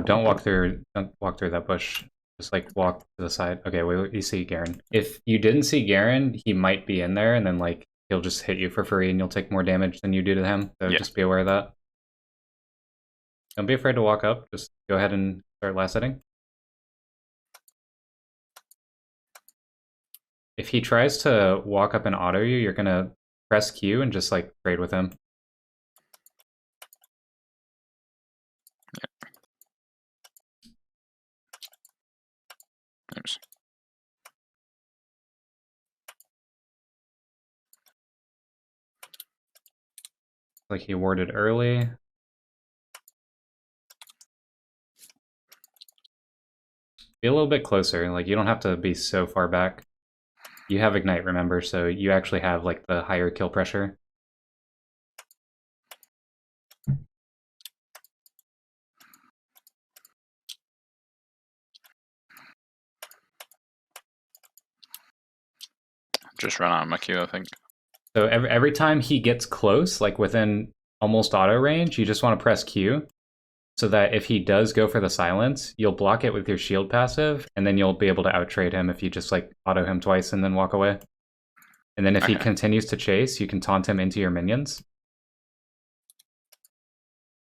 Don't walk through that bush. Just like walk to the side. Okay, wait, you see Garen. If you didn't see Garen, he might be in there, and then like he'll just hit you for free, and you'll take more damage than you do to him. So Yeah. just be aware of that. Don't be afraid to walk up. Just go ahead and start last hitting. If he tries to walk up and auto you, you're gonna press Q and just like trade with him. Oops. Like he warded early. Be a little bit closer. Like you don't have to be so far back. You have Ignite, remember, so you actually have like the higher kill pressure. Just ran out of my Q, I think. So every time he gets close, like within almost auto range, you just want to press Q, so that if he does go for the silence, you'll block it with your shield passive, and then you'll be able to outtrade him if you just like auto him twice and then walk away. And then if he continues to chase, you can taunt him into your minions.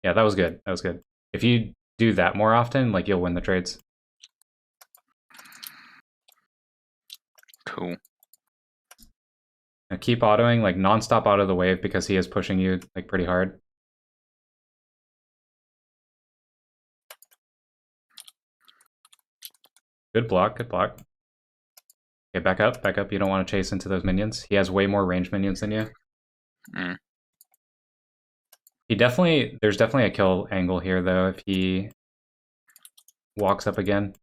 Yeah, that was good. That was good. If you do that more often, like you'll win the trades. Cool. Now keep autoing, like non-stop auto the wave because he is pushing you like pretty hard. Good block, good block. Okay, back up, back up. You don't want to chase into those minions. He has way more range minions than you. Mm. There's definitely a kill angle here though if he walks up again.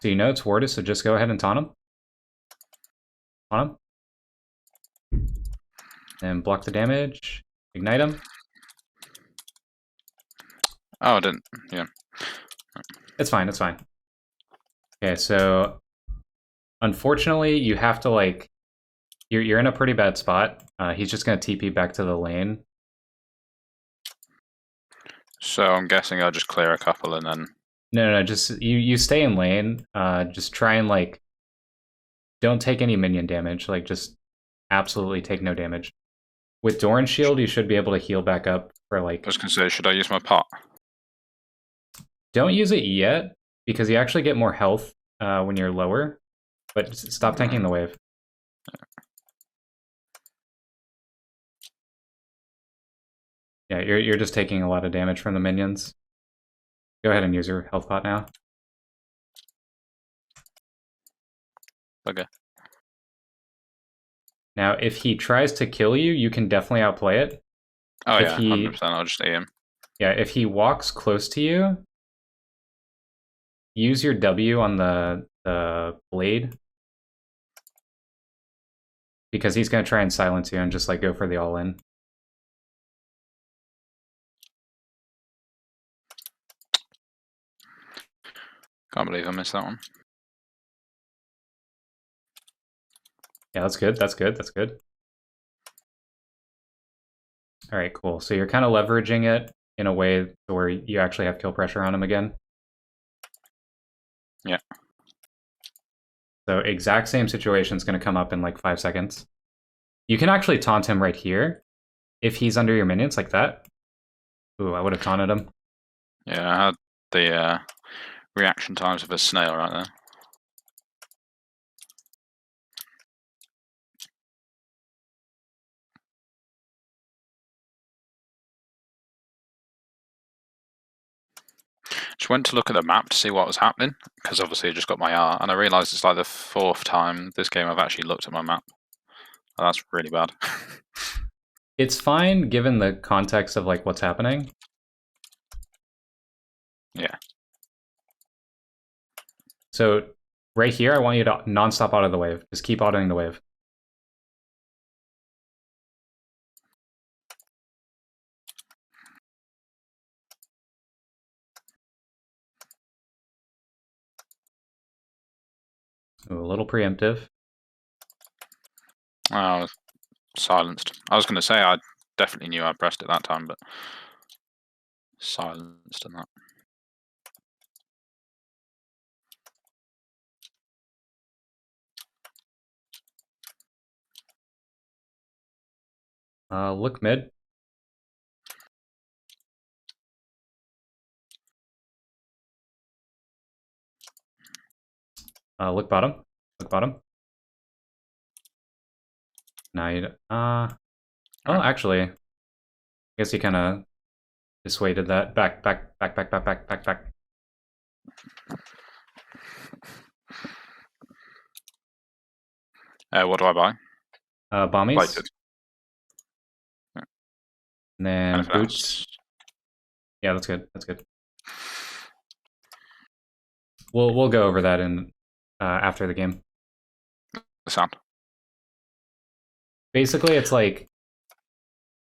So you know it's warded, so just go ahead and taunt him. Taunt him. And block the damage. Ignite him. Oh, I didn't. Yeah. It's fine, it's fine. Okay, so unfortunately you have to like you're in a pretty bad spot. He's just gonna TP back to the lane. So I'm guessing I'll just clear a couple and then. No, just you stay in lane. Just try and like don't take any minion damage. Like just absolutely take no damage. With Doran's shield, you should be able to heal back up for like. I was gonna say, should I use my pot? Don't use it yet because you actually get more health when you're lower. But stop tanking the wave. Yeah, you're just taking a lot of damage from the minions. Go ahead and use your health pot now. Okay. Now, if he tries to kill you, you can definitely outplay it. Oh yeah, 100%. I'll just aim. Yeah, if he walks close to you, use your W on the blade. Because he's going to try and silence you and just like go for the all-in. Can't believe I missed that one. Yeah, that's good. That's good. That's good. All right, cool. So you're kind of leveraging it in a way where you actually have kill pressure on him again. Yeah. So exact same situation is going to come up in like 5 seconds. You can actually taunt him right here if he's under your minions like that. Ooh, I would have taunted him. Yeah, I had the reaction times of a snail right there. Just went to look at the map to see what was happening, because obviously I just got my R, and I realised it's like the 4th time this game I've actually looked at my map. Oh, that's really bad. It's fine given the context of like what's happening. Yeah. So right here, I want you to non-stop auto the wave. Just keep autoing the wave. Ooh, a little preemptive. Oh, Silenced. I was going to say I definitely knew I pressed it that time, but silenced and that. Look mid. Look bottom. Look bottom. Now you. Oh, actually, I guess he kind of dissuaded that. Back. What do I buy? Bombies. Plated. And then Anything boots. else? Yeah, that's good. That's good. We'll go over that in after the game. The sound. Basically, it's like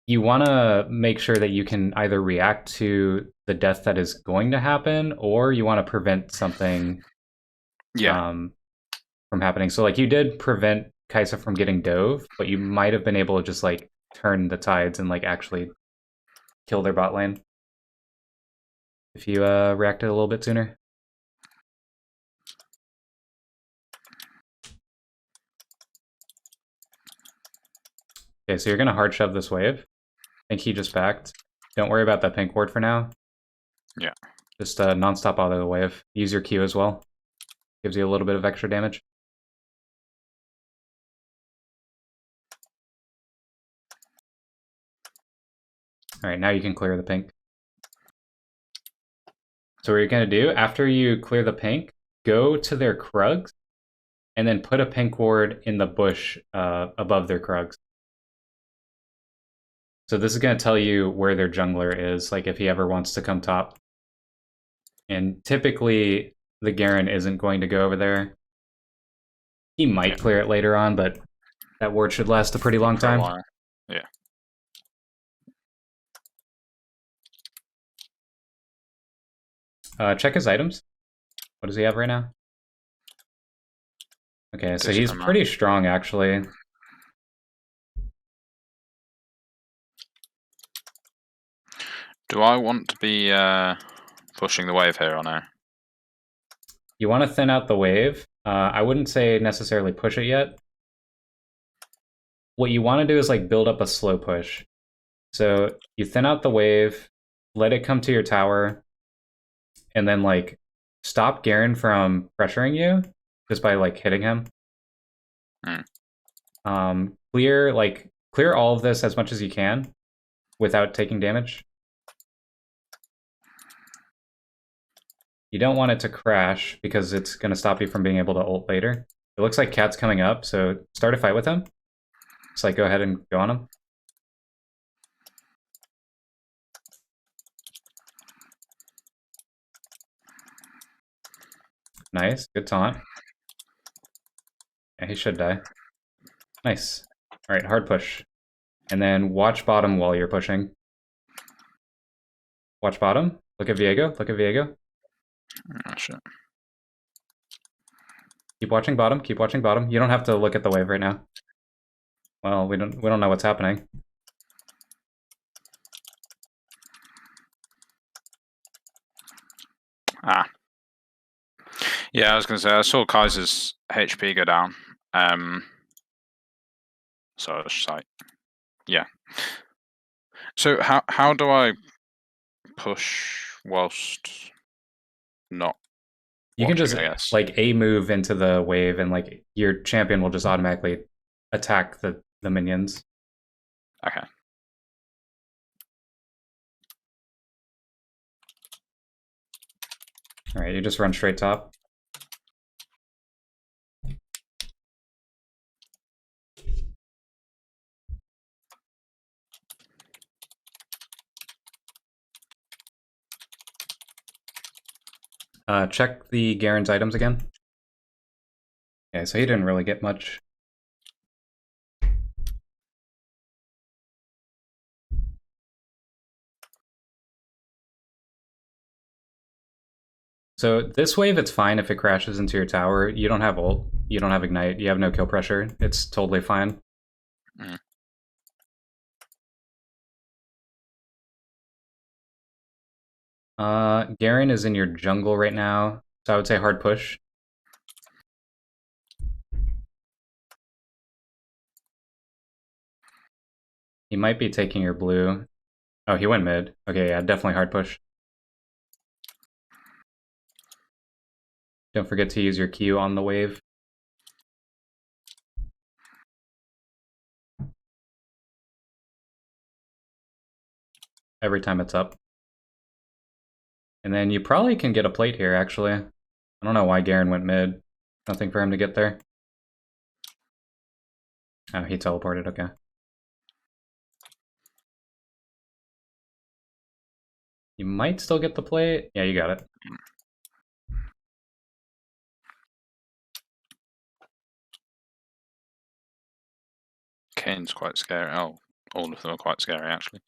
you want to make sure that you can either react to the death that is going to happen, or you want to prevent something from happening. So, like, you did prevent Kaisa from getting dove, but you might have been able to just like turn the tides and like actually kill their bot lane if you reacted a little bit sooner. Okay, so you're gonna hard shove this wave. I think he just backed. Don't worry about that pink ward for now. Yeah. Just non-stop auto the wave. Use your Q as well. Gives you a little bit of extra damage. Alright, now you can clear the pink. So what you're gonna do, after you clear the pink, go to their Krugs, and then put a pink ward in the bush above their Krugs. So this is gonna tell you where their jungler is, like if he ever wants to come top. And typically, the Garen isn't going to go over there. He might clear it later on, but that ward should last a pretty long time. Yeah. Check his items. What does he have right now? Okay, so he's pretty strong, actually. Do I want to be pushing the wave here or no? You want to thin out the wave. I wouldn't say necessarily push it yet. What you want to do is like build up a slow push. So you thin out the wave, let it come to your tower, and then like stop Garen from pressuring you just by like hitting him. Clear all of this as much as you can without taking damage. You don't want it to crash because it's going to stop you from being able to ult later. It looks like Cat's coming up, so start a fight with him. Just like go ahead and go on him. Nice, good taunt. Yeah, he should die. Nice. Alright, hard push. And then watch bottom while you're pushing. Watch bottom. Look at Viego. Look at Viego. Oh, shit. Keep watching bottom. Keep watching bottom. You don't have to look at the wave right now. Well, we don't know what's happening. Yeah, I was gonna say I saw Kaiser's HP go down. So I was just like, yeah. So how do I push whilst not? You can watching, just like A move into the wave, and like your champion will just automatically attack the minions. Okay. All right, you just run straight top. Check the Garen's items again. Okay, so he didn't really get much. So this wave, it's fine if it crashes into your tower. You don't have ult, you don't have ignite, you have no kill pressure. It's totally fine. Garen is in your jungle right now, so I would say hard push. He might be taking your blue. Oh, he went mid. Okay, yeah, definitely hard push. Don't forget to use your Q on the wave. Every time it's up. And then you probably can get a plate here, actually. I don't know why Garen went mid. Nothing for him to get there. Oh, he teleported, okay. You might still get the plate. Yeah, you got it. Kane's quite scary. Oh, all of them are quite scary, actually.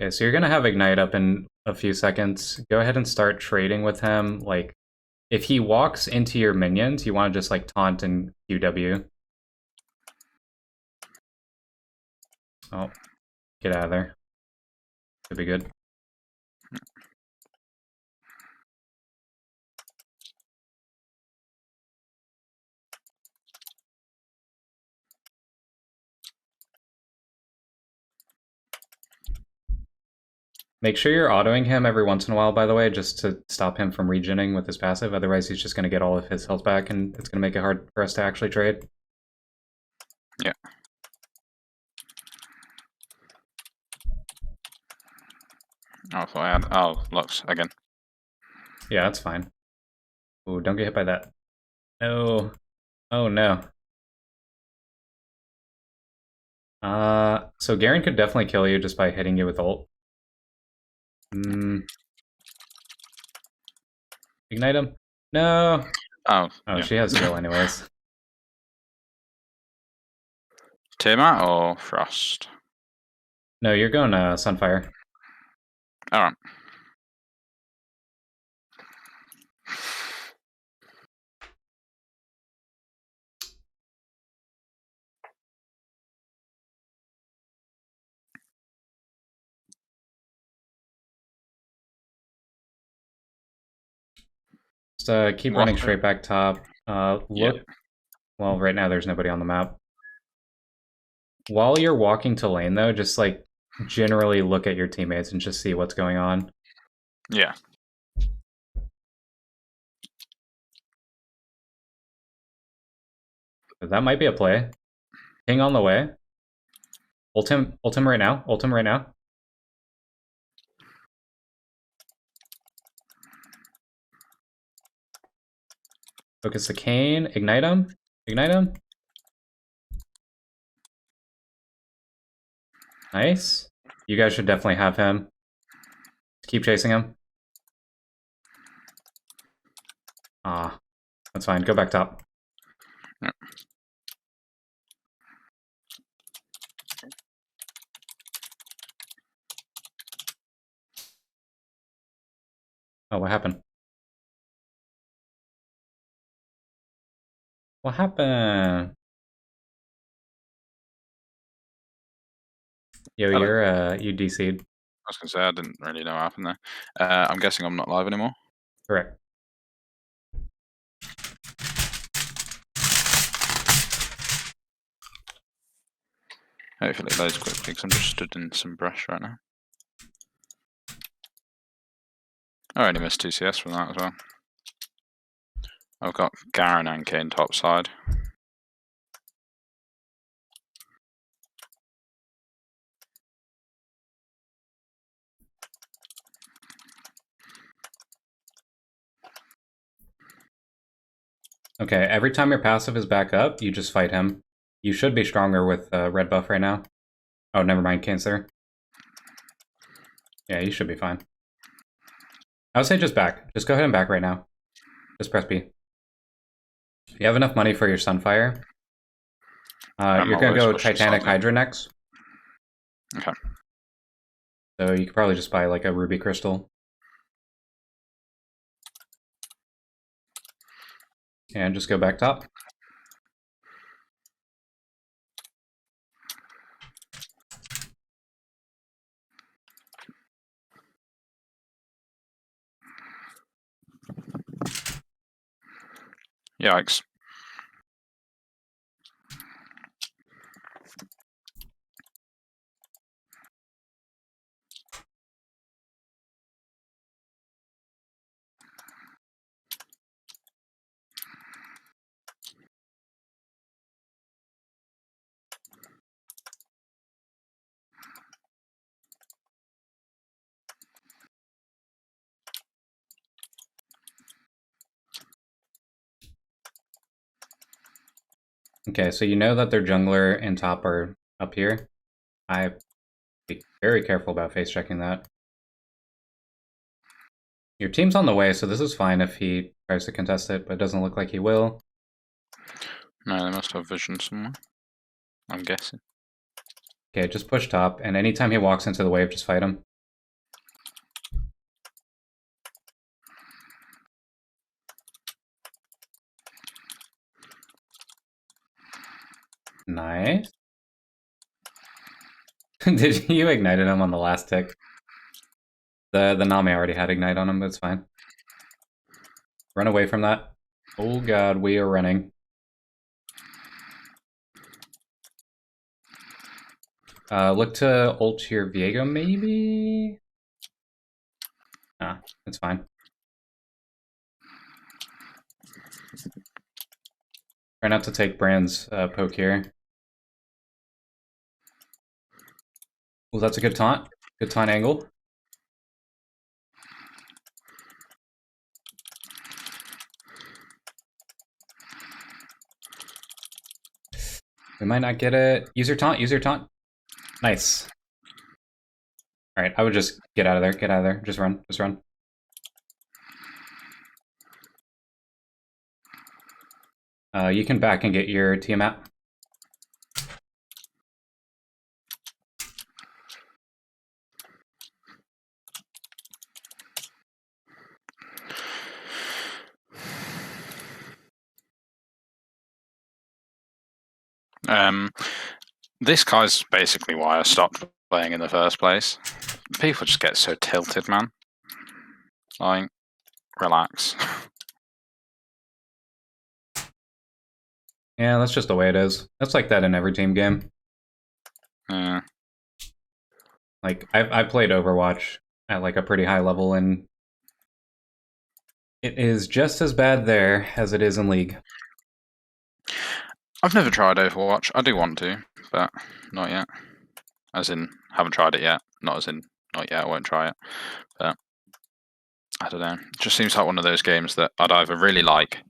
Okay, so you're gonna have Ignite up in a few seconds. Go ahead and start trading with him. Like, if he walks into your minions, you want to just like taunt and QW. Oh, get out of there. Should be good. Make sure you're autoing him every once in a while, by the way, just to stop him from regening with his passive. Otherwise, he's just going to get all of his health back, and it's going to make it hard for us to actually trade. Yeah. Oh, I thought I had... Oh, Lux, again. Yeah, that's fine. Ooh, don't get hit by that. No. Oh, no. So Garen could definitely kill you just by hitting you with ult. Ignite him. No. Oh, Oh, yeah. she has heal anyways. Tiamat or Frost? No, you're going Sunfire. Alright. Just keep running straight back top. Look. Yeah. Well, right now there's nobody on the map. While you're walking to lane, though, just like generally look at your teammates and just see what's going on. Yeah. That might be a play. Ping on the way. Ult him right now. Ult him right now. Focus the Kane. Ignite him. Ignite him. Nice. You guys should definitely have him. Keep chasing him. Ah, that's fine. Go back top. Yep. Oh, what happened? What happened? Yo, Hello. you're you DC'd. I was going to say, I didn't really know what happened there. I'm guessing I'm not live anymore. Correct. Hopefully it loads quickly because I'm just stood in some brush right now. I only missed 2 CS from that as well. I've got Garen and Kane top side. Okay, every time your passive is back up, you just fight him. You should be stronger with red buff right now. Oh, never mind, Cancer. Yeah, you should be fine. I would say just back. Just go ahead and back right now. Just press B. If you have enough money for your Sunfire, you're going to go Titanic Hydra next. Okay. So you could probably just buy like a Ruby Crystal. And just go back top. Yikes. Okay, so you know that their jungler and top are up here. I be very careful about face checking that. Your team's on the way, so this is fine if he tries to contest it, but it doesn't look like he will. No, they must have vision somewhere, I'm guessing. Okay, just push top, and anytime he walks into the wave, just fight him. Nice. Did you ignited him on the last tick? The Nami already had ignite on him, but it's fine. Run away from that. Oh god, we are running. Look to ult your Viego, maybe? Nah, it's fine. Try not to take Brand's poke here. Well, that's a good taunt. Good taunt angle. We might not get it. Use your taunt, use your taunt. Nice. Alright, I would just get out of there, get out of there. Just run, just run. You can back and get your Tiamat. This guy's basically why I stopped playing in the first place. People just get so tilted, man. Like, relax. Yeah, that's just the way it is. It's like that in every team game. Yeah. Like, I've played Overwatch at like a pretty high level, and it is just as bad there as it is in League. I've never tried Overwatch. I do want to, but not yet. As in, haven't tried it yet. Not as in, not yet, I won't try it. But, I don't know. It just seems like one of those games that I'd either really like,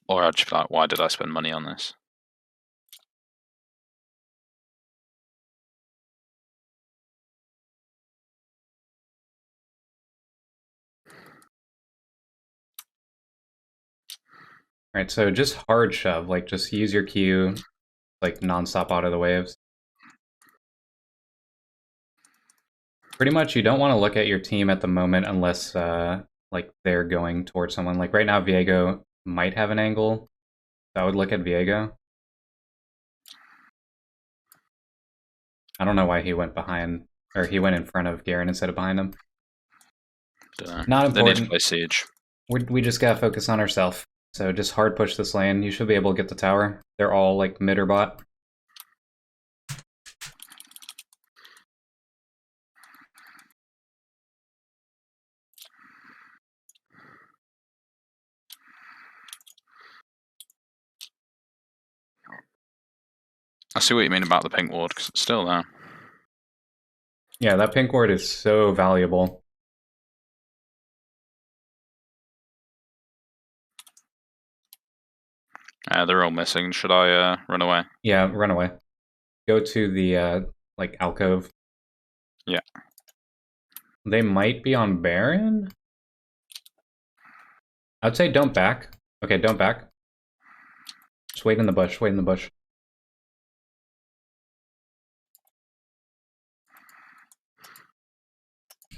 or I'd just be like, why did I spend money on this? Alright, so just hard shove, like just use your Q, like non-stop out of the waves. Pretty much you don't want to look at your team at the moment unless like they're going towards someone. Like right now Viego might have an angle, so I would look at Viego. I don't know why he went behind, or he went in front of Garen instead of behind him. Dunno. Not They need to important. play Siege. We just gotta focus on ourselves. So just hard push this lane. You should be able to get the tower. They're all like mid or bot. I see what you mean about the pink ward, because it's still there. Yeah, that pink ward is so valuable. They're all missing. Should I run away? Yeah, run away. Go to the like alcove. Yeah. They might be on Baron. I'd say don't back. Okay, don't back. Just wait in the bush. Wait in the bush.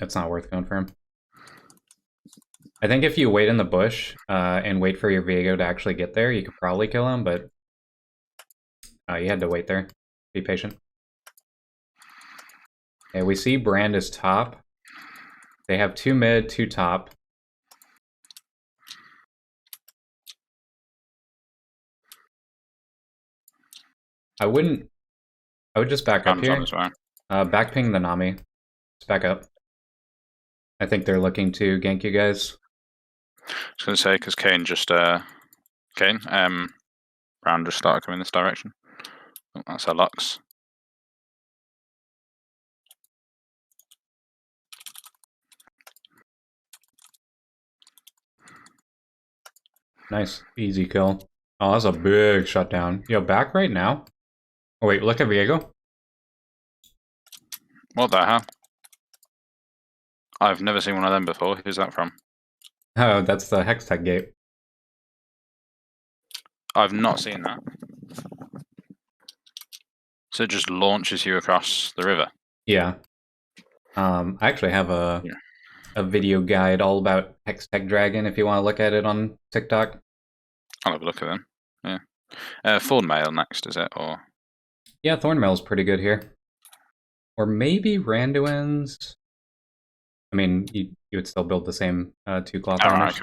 It's not worth going for him. I think if you wait in the bush and wait for your Viego to actually get there, you could probably kill him, but you had to wait there. Be patient. Okay, we see Brand is top. They have 2 mid, 2 top. I wouldn't. I would just back up Ram's on here. his way. Back ping the Nami. Just back up. I think they're looking to gank you guys. I was going to say, because Kane just, Brown just started coming this direction. Oh, that's our Lux. Nice. Easy kill. Oh, that's a big shutdown. Yo, back right now? Oh, wait, look at Viego. What the hell? I've never seen one of them before. Who's that from? Oh, that's the Hextech gate. I've not seen that. So it just launches you across the river. Yeah. I actually have a video guide all about Hextech Dragon if you want to look at it on TikTok. I'll have a look at them. Yeah. Thornmail next, is it? Or Yeah, Thornmail's pretty good here. Or maybe Randuin's. I mean, you would still build the same 2 cloth armors.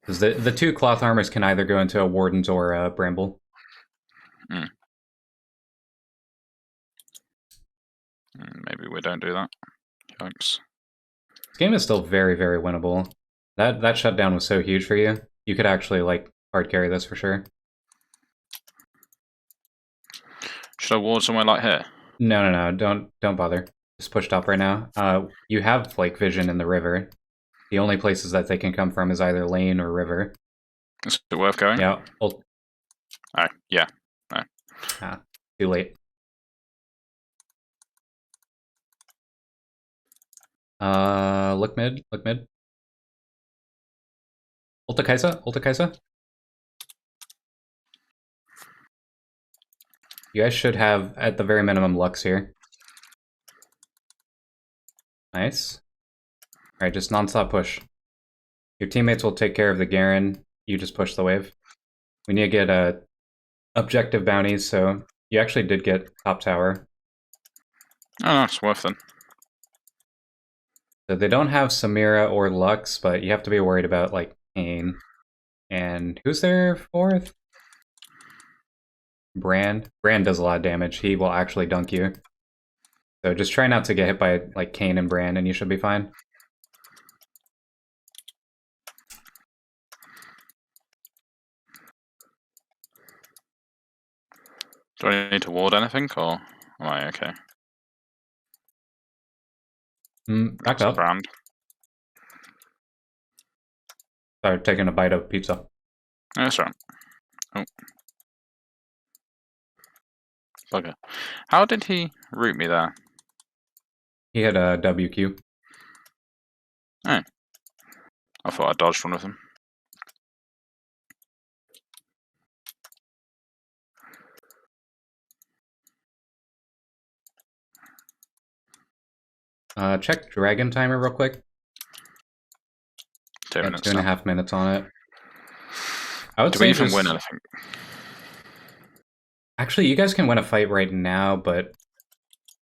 Because the 2 cloth armors can either go into a Warden's or a Bramble. Maybe we don't do that. Thanks. This game is still very, very winnable. That shutdown was so huge for you. You could actually like hard carry this for sure. Should I ward somewhere like here? No, don't bother. Just push top right now. You have like vision in the river. The only places that they can come from is either lane or river. Is it worth going? Yeah. Yeah. No. Too late. Look mid. Ulta Kaisa. You guys should have, at the very minimum, Lux here. Nice. Alright, just non-stop push. Your teammates will take care of the Garen. You just push the wave. We need to get objective bounties, so you actually did get top tower. Oh, no, it's worth them. So they don't have Samira or Lux, but you have to be worried about, like, Kane. And who's their 4th? Brand. Brand does a lot of damage. He will actually dunk you. So just try not to get hit by, like, Kane and Brand, and you should be fine. Do I need to ward anything, or am I okay? Back up. Brand. Sorry, taking a bite of pizza. That's right. Oh. Bugger. How did he root me there? He had a WQ. Oh. I thought I dodged one of them. Check Dragon Timer real quick. 2 minutes. 2.5 minutes on it. I would Do say we even just... win anything? Actually, you guys can win a fight right now, but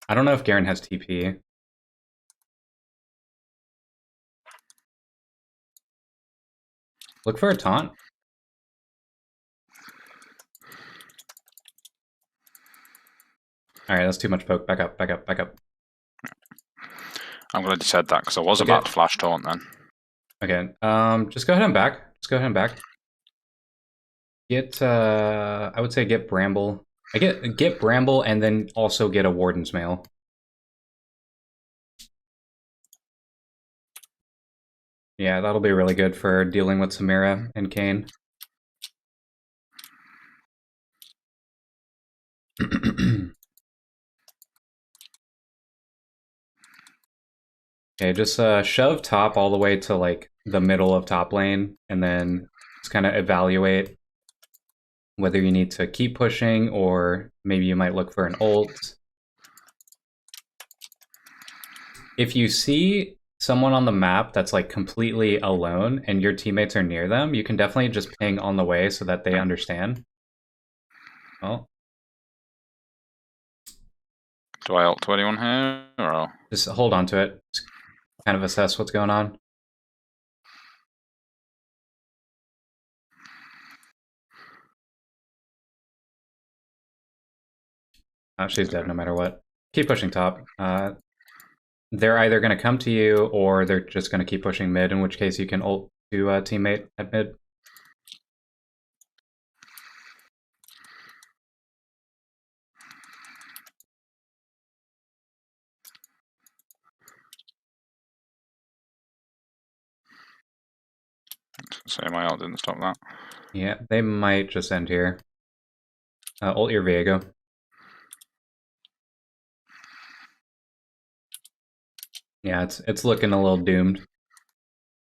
I don't know if Garen has TP. Look for a taunt. Alright, that's too much poke. Back up. I'm glad you said that, because I was about to flash taunt then. Okay, just go ahead and back. Get, I would say get Bramble. Get Bramble and then also get a Warden's Mail. Yeah, that'll be really good for dealing with Samira and Kane. Okay, just shove top all the way to like the middle of top lane, and then just kind of evaluate whether you need to keep pushing or maybe you might look for an ult. If you see someone on the map that's like completely alone and your teammates are near them, you can definitely just ping on the way so that they understand. Well, do I ult to anyone here, or just hold on to it. Just kind of assess what's going on. She's dead no matter what. Keep pushing top. They're either going to come to you or they're just going to keep pushing mid, in which case you can ult to teammate at mid. So my ult didn't stop that. Yeah, they might just end here. Ult your Viego. Yeah, it's looking a little doomed.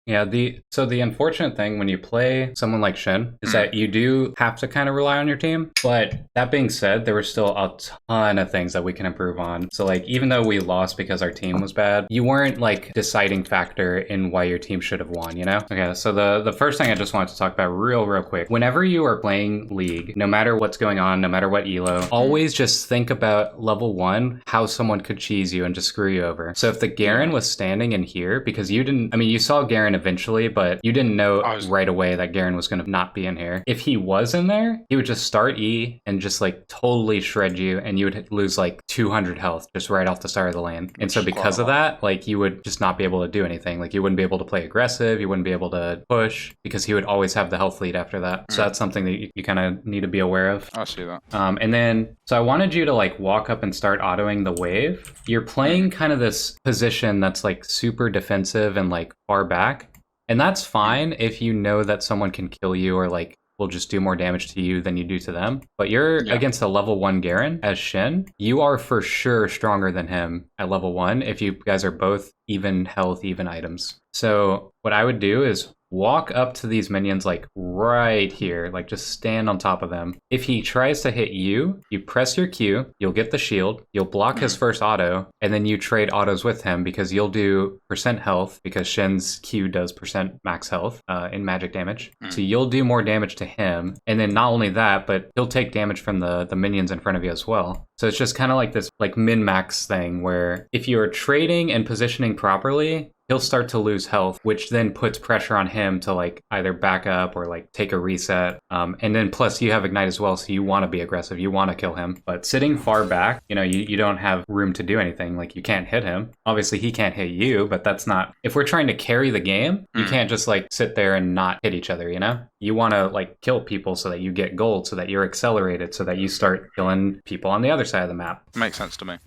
Yeah, so the unfortunate thing when you play someone like Shen is that you do have to kind of rely on your team. But that being said, there were still a ton of things that we can improve on. So like, even though we lost because our team was bad, you weren't like deciding factor in why your team should have won, you know? Okay, so the first thing I just wanted to talk about real quick. Whenever you are playing League, no matter what's going on, no matter what elo, always just think about level 1, how someone could cheese you and just screw you over. So if the Garen was standing in here, because you didn't, I mean, you saw Garen eventually, but you didn't know right away that Garen was going to not be in here. If he was in there, he would just start E and just like totally shred you, and you would lose like 200 health just right off the start of the lane. And so because of that, like you would just not be able to do anything. Like you wouldn't be able to play aggressive, you wouldn't be able to push because he would always have the health lead after that. So that's something that you kind of need to be aware of. I see that. And then, so I wanted you to like walk up and start autoing the wave. You're playing kind of this position that's like super defensive and like far back. And that's fine if you know that someone can kill you or like will just do more damage to you than you do to them. But you're against a level 1 Garen as Shen. You are for sure stronger than him at level 1 if you guys are both even health, even items. So what I would do is walk up to these minions like right here, like just stand on top of them. If he tries to hit you, you press your Q, you'll get the shield, you'll block his first auto, and then you trade autos with him because you'll do percent health because Shen's Q does percent max health in magic damage. So you'll do more damage to him, and then not only that, but he'll take damage from the minions in front of you as well. So it's just kind of like this like min-max thing where if you're trading and positioning properly, he'll start to lose health, which then puts pressure on him to like either back up or like take a reset. And then plus you have Ignite as well, so you want to be aggressive, you want to kill him. But sitting far back, you know, you don't have room to do anything. Like you can't hit him. Obviously he can't hit you, but that's not, if we're trying to carry the game, you can't just like sit there and not hit each other, you know? You want to like kill people so that you get gold, so that you're accelerated, so that you start killing people on the other side of the map. Makes sense to me.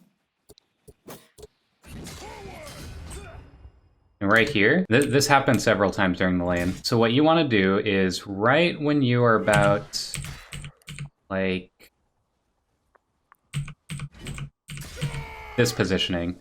And right here, this happened several times during the lane. So what you want to do is right when you are about, like, this positioning.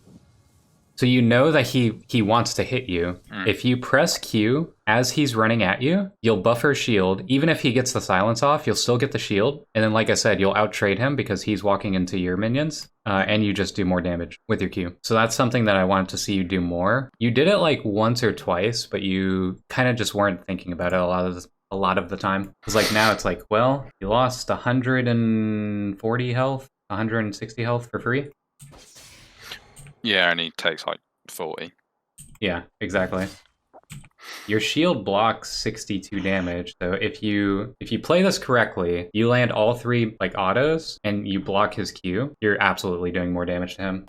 So you know that he wants to hit you. If you press Q as he's running at you, you'll buffer shield. Even if he gets the silence off, you'll still get the shield. And then, like I said, you'll outtrade him because he's walking into your minions. And you just do more damage with your Q. So that's something that I wanted to see you do more. You did it like once or twice, but you kind of just weren't thinking about it a lot of the time. Because like now it's like, well, you lost 140 health, 160 health for free. Yeah, and he takes like 40. Yeah, exactly. Your shield blocks 62 damage, so if you play this correctly, you land all 3 like autos and you block his Q, you're absolutely doing more damage to him.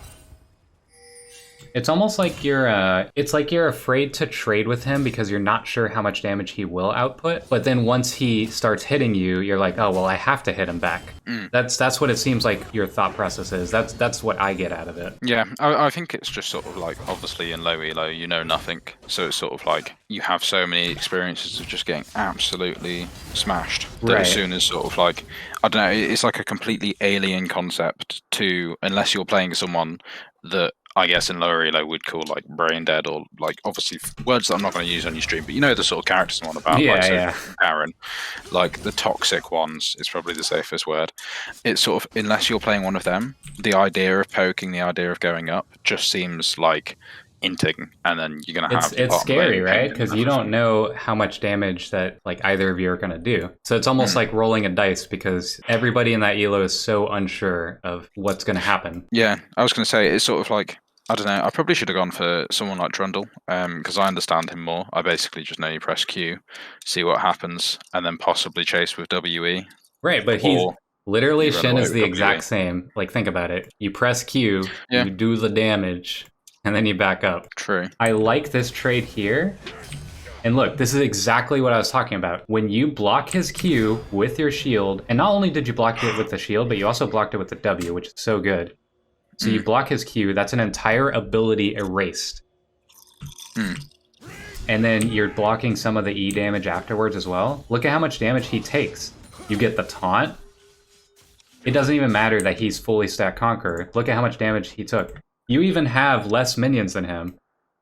It's almost like you're afraid to trade with him because you're not sure how much damage he will output. But then once he starts hitting you, you're like, oh well, I have to hit him back. That's what it seems like your thought process is. That's what I get out of it. Yeah, I think it's just sort of like, obviously in low elo you know nothing, so it's sort of like you have so many experiences of just getting absolutely smashed that as soon as sort of like, I don't know, it's like a completely alien concept to, unless you're playing someone that I guess in lower elo would call like brain dead, or like obviously words that I'm not going to use on your stream, but you know the sort of characters I'm on about, like Garen, like the toxic ones is probably the safest word. It's sort of, unless you're playing one of them, the idea of poking, the idea of going up just seems like inting, and then you're gonna have it's scary, right? Because you don't know how much damage that like either of you are gonna do. So it's almost like rolling a dice because everybody in that elo is so unsure of what's gonna happen. Yeah, I was gonna say it's sort of like, I don't know, I probably should have gone for someone like Trundle, because I understand him more. I basically just know you press Q, see what happens, and then possibly chase with WE. Right, but Literally, You run Shen away is with the WE. exact same. Like, think about it. You press Q, Yeah. you do the damage, and then you back up. True. I like this trade here. And look, this is exactly what I was talking about. When you block his Q with your shield, and not only did you block it with the shield, but you also blocked it with the W, which is so good. So you block his Q, that's an entire ability erased. And then you're blocking some of the E damage afterwards as well. Look at how much damage he takes. You get the taunt. It doesn't even matter that he's fully stacked Conqueror. Look at how much damage he took. You even have less minions than him.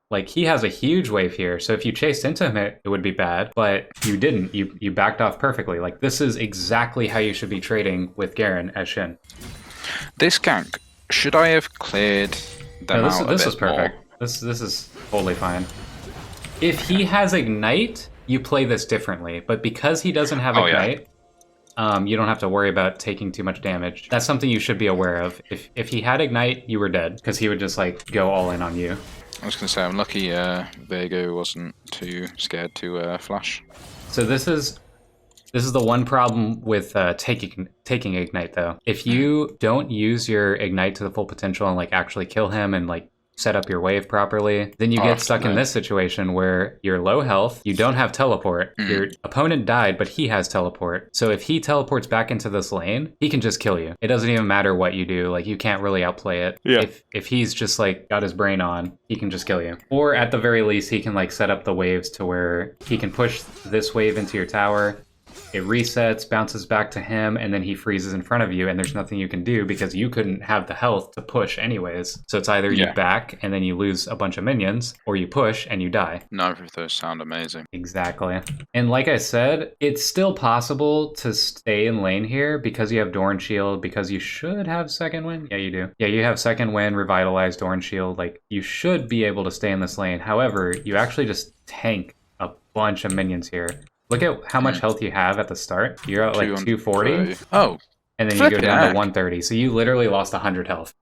Like, he has a huge wave here, so if you chased into him, it would be bad, but you didn't. You backed off perfectly. Like, this is exactly how you should be trading with Garen as Shen. This gank, should I have cleared them No, out a this bit is perfect. more? This is totally fine. If he has Ignite, you play this differently, but because he doesn't have Ignite, you don't have to worry about taking too much damage. That's something you should be aware of. If he had Ignite, you were dead, because he would just, like, go all in on you. I was going to say, I'm lucky Vego wasn't too scared to flash. So this is the one problem with taking Ignite, though. If you don't use your Ignite to the full potential and, like, actually kill him and, like, set up your wave properly, then you get stuck in this situation where you're low health, you don't have teleport, your opponent died, but he has teleport. So if he teleports back into this lane, he can just kill you. It doesn't even matter what you do, like, you can't really outplay it. Yeah. If he's just, like, got his brain on, he can just kill you. Or at the very least, he can, like, set up the waves to where he can push this wave into your tower, it resets, bounces back to him, and then he freezes in front of you, and there's nothing you can do because you couldn't have the health to push anyways. So it's either you back and then you lose a bunch of minions, or you push and you die. Neither of those sound amazing. Exactly. And like I said, it's still possible to stay in lane here because you have Dorn Shield, because you should have second wind. Yeah, you do. Yeah, you have second wind, revitalized Dorn Shield. Like, you should be able to stay in this lane. However, you actually just tank a bunch of minions here. Look at how much health you have at the start. You're at like 240. Oh. And then you go down to 130. So you literally lost 100 health.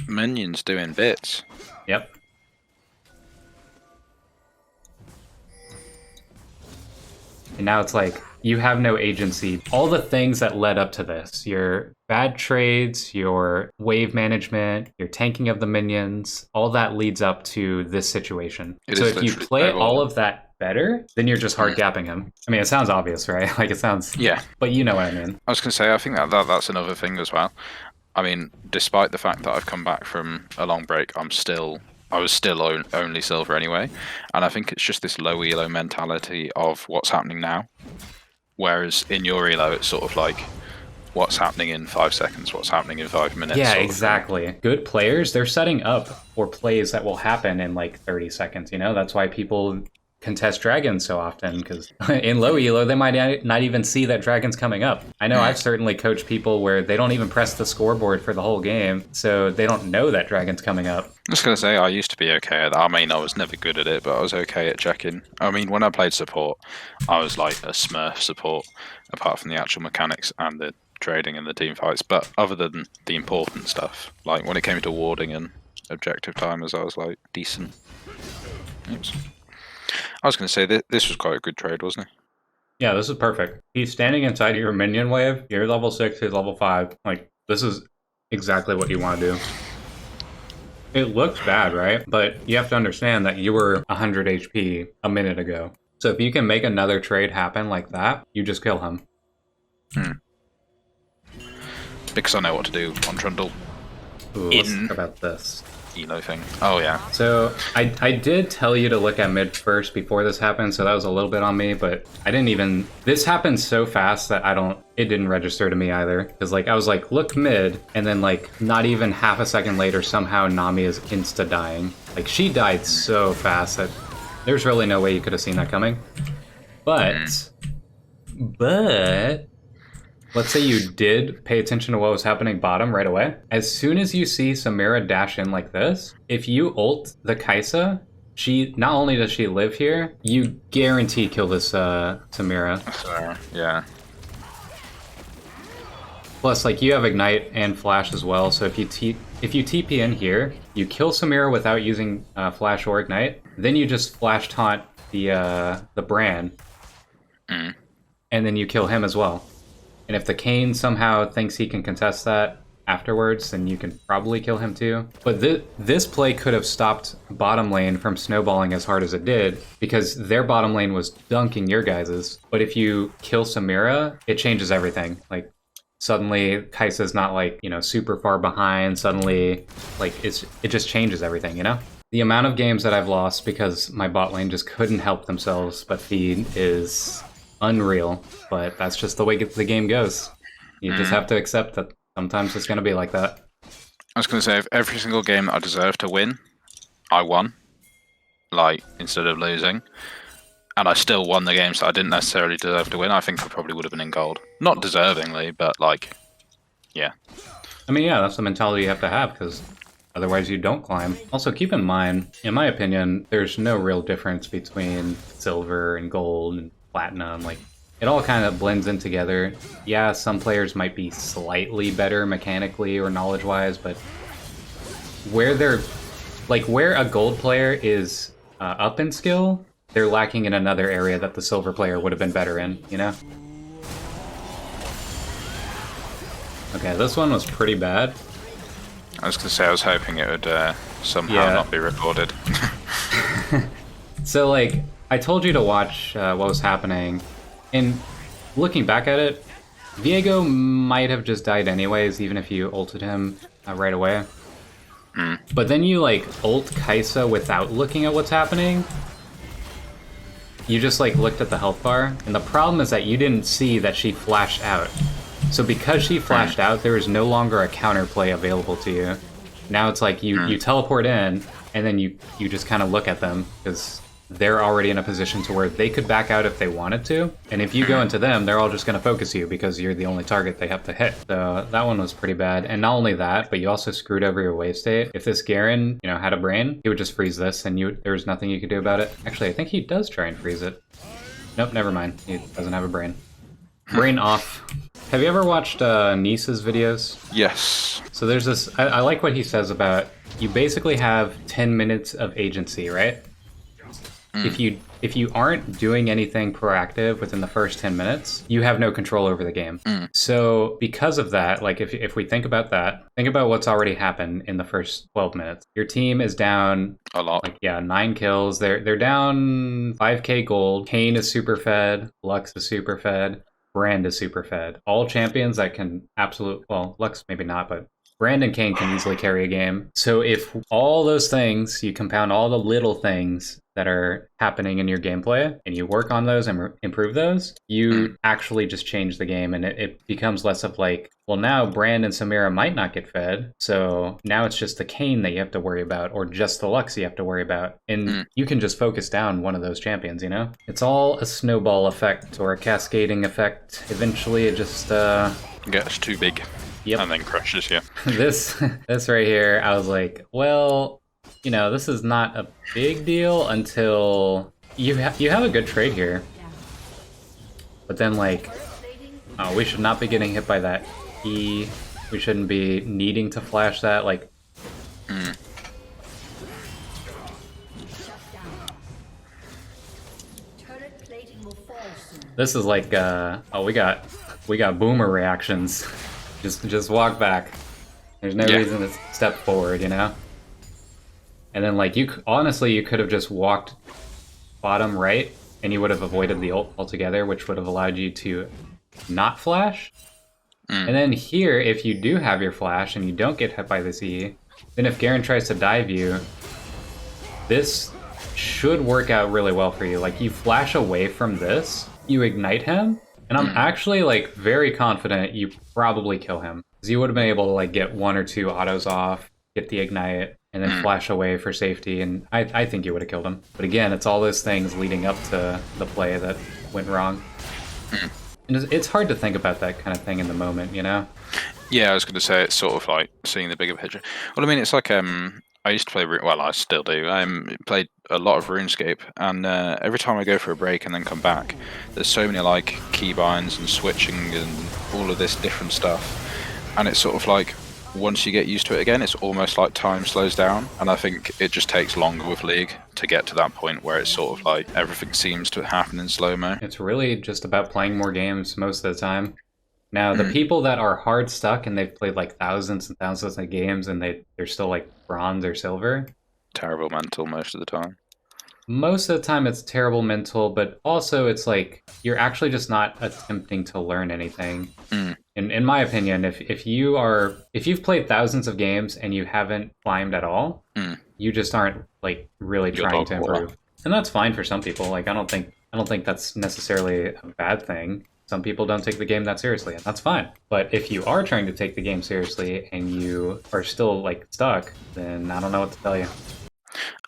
Minions doing bits. Yep. And now it's like, you have no agency. All the things that led up to this, your bad trades, your wave management, your tanking of the minions, all that leads up to this situation. So if you play all of that better, then you're just hard gapping him. I mean, it sounds obvious, right? Like, it sounds... Yeah. But you know what I mean. I was going to say, I think that's another thing as well. I mean, despite the fact that I've come back from a long break, I was still only silver anyway. And I think it's just this low elo mentality of what's happening now. Whereas in your elo, it's sort of like, what's happening in 5 seconds, what's happening in 5 minutes. Yeah, exactly. Good players, they're setting up for plays that will happen in like 30 seconds, you know? That's why people contest dragons so often, because in low elo, they might not even see that dragon's coming up. I know I've certainly coached people where they don't even press the scoreboard for the whole game, so they don't know that dragon's coming up. I was going to say, I used to be okay at that. I mean, I was never good at it, but I was okay at checking. I mean, when I played support, I was like a smurf support, apart from the actual mechanics and the trading and the team fights. But other than the important stuff, like when it came to warding and objective timers, I was like decent. Oops. I was going to say, this was quite a good trade, wasn't it? Yeah, this is perfect. He's standing inside your minion wave. You're level 6, he's level 5. Like, this is exactly what you want to do. It looks bad, right? But you have to understand that you were 100 HP a minute ago. So if you can make another trade happen like that, you just kill him. Because I know what to do on Trundle. Ooh, let's talk about this. Elo thing. Oh, yeah. So I did tell you to look at mid first before this happened, so that was a little bit on me, but I didn't even... This happened so fast that it didn't register to me either. Because, like, I was like, look mid, and then, like, not even half a second later, somehow Nami is insta-dying. Like, she died so fast that there's really no way you could have seen that coming. But... Let's say you did pay attention to what was happening bottom right away. As soon as you see Samira dash in like this, if you ult the Kaisa, not only does she live here, you guarantee kill this Samira. Yeah. Plus, like, you have Ignite and Flash as well, so if you TP in here, you kill Samira without using Flash or Ignite, then you just Flash taunt the Bran, and then you kill him as well. And if the Kayn somehow thinks he can contest that afterwards, then you can probably kill him too. But this play could have stopped bottom lane from snowballing as hard as it did, because their bottom lane was dunking your guys's. But if you kill Samira, it changes everything. Like, suddenly Kai'Sa's not like, you know, super far behind. Suddenly, like, it just changes everything, you know? The amount of games that I've lost because my bot lane just couldn't help themselves but feed is unreal. But that's just the way the game goes. You just have to accept that sometimes it's going to be like that. I was going to say, if every single game that I deserved to win, I won, like, instead of losing, and I still won the games that I didn't necessarily deserve to win, I think I probably would have been in gold. Not deservingly, but, like, yeah. I mean, yeah, that's the mentality you have to have, because otherwise you don't climb. Also, keep in mind, in my opinion, there's no real difference between silver and gold and platinum. Like, it all kind of blends in together. Yeah, some players might be slightly better mechanically or knowledge-wise, but where they're, like, where a gold player is up in skill, they're lacking in another area that the silver player would have been better in, you know? Okay, this one was pretty bad. I was going to say, I was hoping it would somehow not be recorded. So, like, I told you to watch what was happening, and looking back at it, Viego might have just died anyways, even if you ulted him right away. But then you, like, ult Kai'Sa without looking at what's happening. You just, like, looked at the health bar, and the problem is that you didn't see that she flashed out. So because she flashed out, there is no longer a counterplay available to you. Now it's like you teleport in, and then you just kind of look at them, because they're already in a position to where they could back out if they wanted to. And if you go into them, they're all just going to focus you because you're the only target they have to hit. So that one was pretty bad. And not only that, but you also screwed over your wave state. If this Garen, you know, had a brain, he would just freeze this, and there was nothing you could do about it. Actually, I think he does try and freeze it. Nope, never mind. He doesn't have a brain. Brain off. Have you ever watched Nice's videos? Yes. So there's this, I like what he says about, you basically have 10 minutes of agency, right? If you aren't doing anything proactive within the first 10 minutes, you have no control over the game. So because of that, like if we think about that, think about what's already happened in the first 12 minutes. Your team is down a lot. Like, yeah, 9 kills. They're down 5k gold. Kayn is super fed. Lux is super fed. Brand is super fed. All champions that can well, Lux maybe not, but Brand and Kayn can easily carry a game. So if all those things, you compound all the little things that are happening in your gameplay, and you work on those and improve those, you actually just change the game, and it becomes less of like, well, now Brand and Samira might not get fed, so now it's just the Kayn that you have to worry about, or just the Lux you have to worry about, and you can just focus down one of those champions, you know? It's all a snowball effect, or a cascading effect. Eventually it just gets too big. Yep. And then crushes you. This right here, I was like, well, you know, this is not a big deal until you have a good trade here. But then, like, oh, we should not be getting hit by that E. We shouldn't be needing to flash that, like. This is like, oh, we got boomer reactions. Just walk back. There's no reason to step forward, you know? And then, like, honestly, you could have just walked bottom right, and you would have avoided the ult altogether, which would have allowed you to not flash. And then here, if you do have your flash, and you don't get hit by this E, then if Garen tries to dive you, this should work out really well for you. Like, you flash away from this, you ignite him, and I'm actually, like, very confident you probably kill him. Because you would have been able to, like, get 1 or 2 autos off, get the ignite, and then flash away for safety, and I think you would have killed him. But again, it's all those things leading up to the play that went wrong. And it's hard to think about that kind of thing in the moment, you know? Yeah, I was going to say, it's sort of like seeing the bigger picture. Well, I mean, it's like, I used to play, well, I still do. I played a lot of RuneScape, and every time I go for a break and then come back, there's so many, like, keybinds and switching and all of this different stuff. And it's sort of like, once you get used to it again, it's almost like time slows down. And I think it just takes longer with League to get to that point where it's sort of like everything seems to happen in slow-mo. It's really just about playing more games most of the time. Now, the Mm. people that are hard stuck and they've played like thousands and thousands of games and they're still like bronze or silver, Terrible mental most of the time. most of the time it's terrible mental, but also it's like you're actually just not attempting to learn anything. Mm. In my opinion, if you've played thousands of games and you haven't climbed at all, you just aren't like really You're trying dog to water. improve. And that's fine for some people. Like I don't think that's necessarily a bad thing. Some people don't take the game that seriously, and that's fine. But if you are trying to take the game seriously and you are still like stuck, then I don't know what to tell you.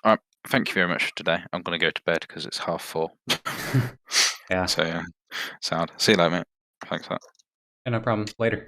All right, thank you very much for today. I'm going to go to bed because it's 4:30. Yeah. So yeah, sound. See you later, mate. Thanks for that. Yeah, no problem. Later.